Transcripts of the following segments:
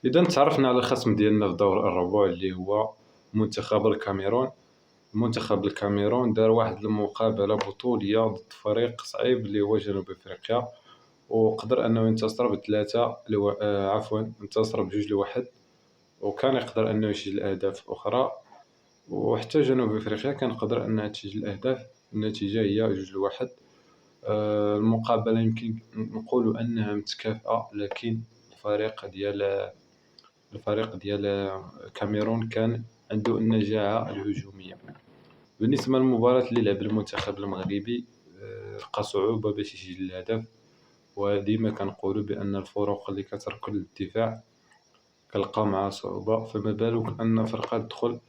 إذا تعرفنا على الخصم ديالنا في دور الربع اللي هو منتخب الكاميرون. منتخب الكاميرون دار واحد المقابلة بطولية ضد فريق صعيب اللي هو جنوب أفريقيا، وقدر أنه ينتصر بثلاثة عفوا انتصر ب2-1، وكان يقدر أنه يسجل أهداف أخرى، وحتى جنوب أفريقيا كان قدر أنها تسجل أهداف. النتيجة هي 2-1. المقابلة يمكن نقول أنها متكافئة، لكن الفريق ديال الكاميرون كان عنده النجاعة الهجومية. بالنسبة للمباراة اللي لعب المنتخب المغربي، لقى صعوبة باش يسجل الهدف، وديما كنقولوا بأن الفرق اللي كتركن للدفاع كنلقاو معها صعوبة، فما بالك أن فرقة تدخل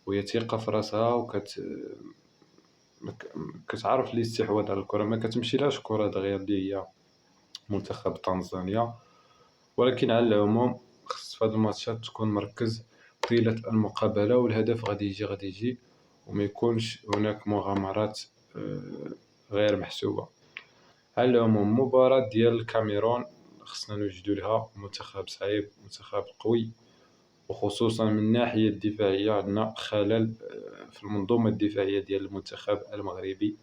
وهي ثقة في راسها كتعرف الاستحواذ على الكرة، ما كتمشيلهاش الكرة دغيا اللي هي منتخب تنزانيا. ولكن على العموم خص في هاد الماتشات تكون مركز طيلة المقابلة، والهدف غادي يجي وما يكونش هناك مغامرات غير محسوبة. على العموم مباراة ديال الكاميرون خصنا نوجدوا لها منتخب صعيب، منتخب قوي، وخصوصا من الناحية الدفاعية عندنا خلل في المنظومة الدفاعية ديال المنتخب المغربي.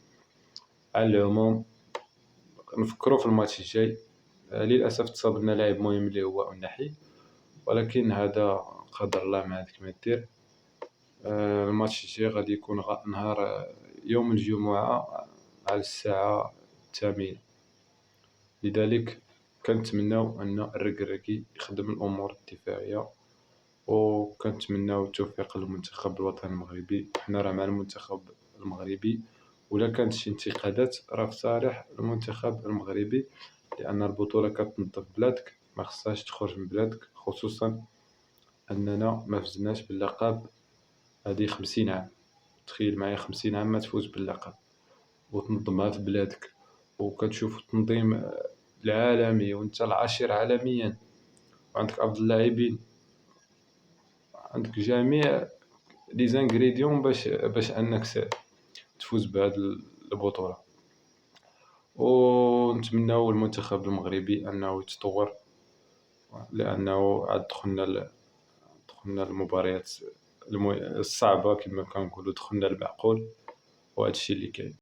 على العموم نفكروا في الماتش الجاي. للأسف تصاب لنا لاعب مهم اللي هو النحي، ولكن هذا قدر الله ما عندك ما دير. الماتش الجاي غادي يكون نهار يوم الجمعة على الساعة 8، لذلك كنتمناو أن الركراكي يخدم الأمور الدفاعية، وكنتمناو التوفيق للمنتخب الوطني المغربي. حنا راه مع المنتخب المغربي، ولا كانت شي انتقادات راه في صالح المنتخب المغربي، لأن البطولة كتنظف بلادك، ما خصهاش تخرج من بلادك، خصوصا أننا ما فزناش باللقب هذه 50 عام. تخيل معايا 50 عام ما تفوز باللقب وتنظمها في بلادك، وكتشوف التنظيم العالمي وانت العاشر عالميا، وعندك أفضل اللاعبين، عندك جميع لي زانغريديون باش انك تفوز بهذه البطولة. ونتمناو المنتخب المغربي انه يتطور، لانه عاد دخلنا المباريات الصعبة كما كنقولوا، دخلنا المعقول، وهذا الشيء اللي كاين.